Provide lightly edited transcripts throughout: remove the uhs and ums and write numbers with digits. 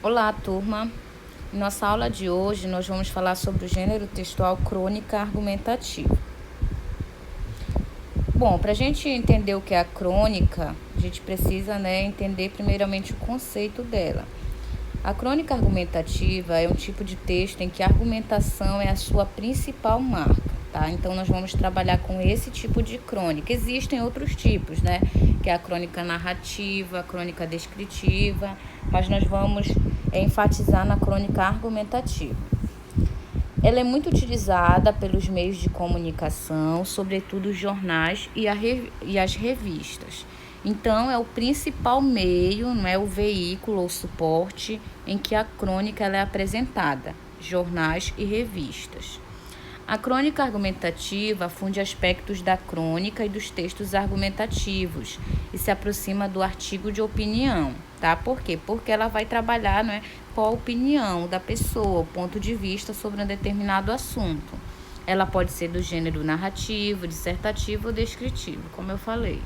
Olá, turma! Em nossa aula de hoje, nós vamos falar sobre o gênero textual crônica argumentativa. Bom, para a gente entender o que é a crônica, a gente precisa, entender primeiramente o conceito dela. A crônica argumentativa é um tipo de texto em que a argumentação é a sua principal marca, tá? Então, nós vamos trabalhar com esse tipo de crônica. Existem outros tipos, que é a crônica narrativa, a crônica descritiva, mas nós vamos enfatizar na crônica argumentativa. Ela é muito utilizada pelos meios de comunicação, sobretudo os jornais e as revistas. Então, é o principal meio, o veículo ou suporte em que a crônica ela é apresentada, jornais e revistas. A crônica argumentativa funde aspectos da crônica e dos textos argumentativos e se aproxima do artigo de opinião, tá? Por quê? Porque ela vai trabalhar, com a opinião da pessoa, o ponto de vista sobre um determinado assunto. Ela pode ser do gênero narrativo, dissertativo ou descritivo, como eu falei.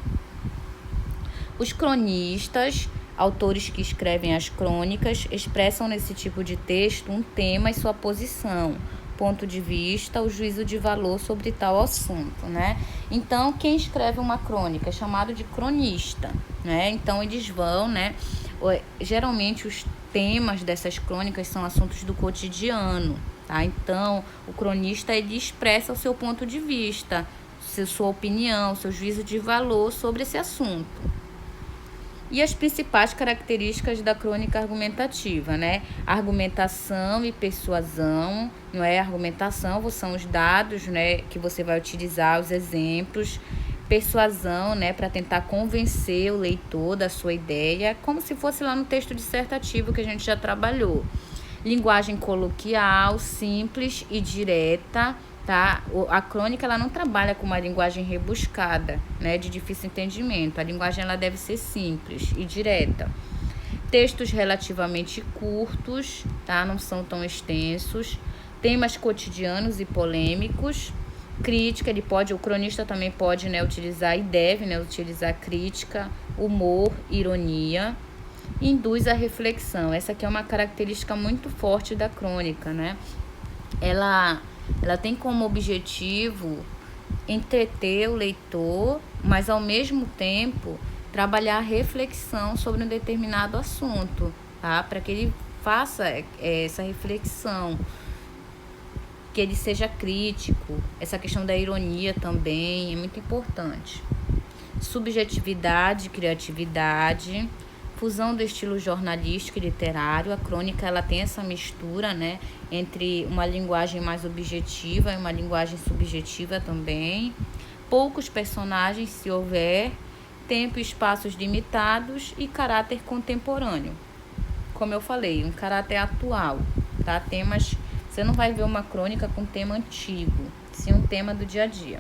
Os cronistas, autores que escrevem as crônicas, expressam nesse tipo de texto um tema e sua posição, ponto de vista, o juízo de valor sobre tal assunto, Então, quem escreve uma crônica é chamado de cronista, Então, eles vão, geralmente os temas dessas crônicas são assuntos do cotidiano, tá? Então, o cronista, ele expressa o seu ponto de vista, sua opinião, seu juízo de valor sobre esse assunto. E as principais características da crônica argumentativa, Argumentação e persuasão, Argumentação são os dados, que você vai utilizar, os exemplos. Persuasão, para tentar convencer o leitor da sua ideia, como se fosse lá no texto dissertativo que a gente já trabalhou. Linguagem coloquial, simples e direta, tá? A crônica ela não trabalha com uma linguagem rebuscada, de difícil entendimento. A linguagem ela deve ser simples e direta. Textos relativamente curtos, tá? Não são tão extensos. Temas cotidianos e polêmicos. Crítica, o cronista também pode, utilizar e deve, utilizar crítica, humor, ironia. Induz a reflexão. Essa aqui é uma característica muito forte da crônica, Ela tem como objetivo entreter o leitor, mas ao mesmo tempo trabalhar a reflexão sobre um determinado assunto, tá? Para que ele faça essa reflexão, que ele seja crítico. Essa questão da ironia também é muito importante. Subjetividade, criatividade, fusão do estilo jornalístico e literário. A crônica ela tem essa mistura, entre uma linguagem mais objetiva e uma linguagem subjetiva também. Poucos personagens, se houver, tempo e espaços limitados e caráter contemporâneo. Como eu falei, um caráter atual, tá? Temas, você não vai ver uma crônica com tema antigo, sim um tema do dia a dia.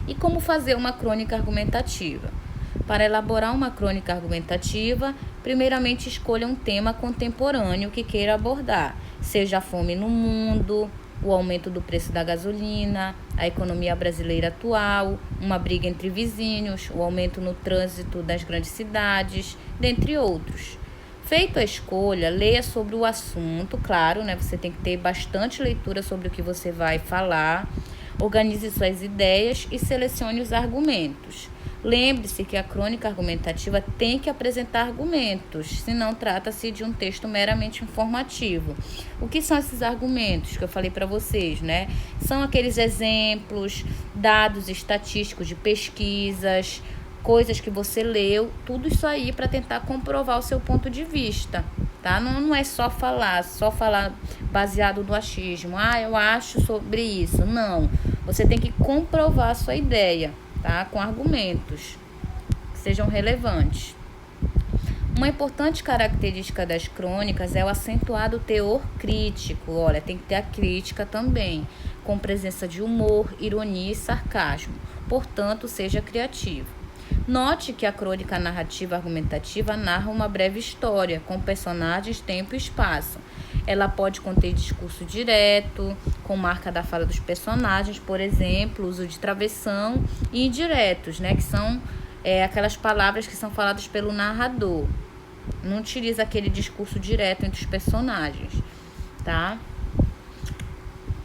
E como fazer uma crônica argumentativa? Para elaborar uma crônica argumentativa, primeiramente escolha um tema contemporâneo que queira abordar, seja a fome no mundo, o aumento do preço da gasolina, a economia brasileira atual, uma briga entre vizinhos, o aumento no trânsito das grandes cidades, dentre outros. Feita a escolha, leia sobre o assunto, claro, você tem que ter bastante leitura sobre o que você vai falar, organize suas ideias e selecione os argumentos. Lembre-se que a crônica argumentativa tem que apresentar argumentos, senão trata-se de um texto meramente informativo. O que são esses argumentos que eu falei para vocês, São aqueles exemplos, dados estatísticos de pesquisas, coisas que você leu, tudo isso aí para tentar comprovar o seu ponto de vista, tá? Não é só falar baseado no achismo. Eu acho sobre isso. Não, você tem que comprovar a sua ideia, tá? Com argumentos que sejam relevantes. Uma importante característica das crônicas é o acentuado teor crítico. Olha, tem que ter a crítica também, com presença de humor, ironia e sarcasmo. Portanto, seja criativo. Note que a crônica narrativa argumentativa narra uma breve história, com personagens, tempo e espaço. Ela pode conter discurso direto, com marca da fala dos personagens, por exemplo, uso de travessão, e indiretos, que são aquelas palavras que são faladas pelo narrador. Não utiliza aquele discurso direto entre os personagens, tá?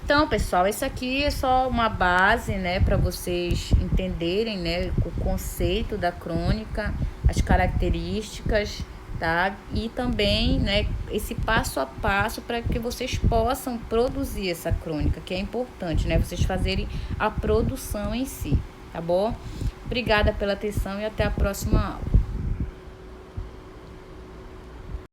Então, pessoal, isso aqui é só uma base, né, para vocês entenderem, né, o conceito da crônica, as características, tá? E também, né, esse passo a passo para que vocês possam produzir essa crônica, que é importante, né, vocês fazerem a produção em si, tá bom? Obrigada pela atenção e até a próxima aula.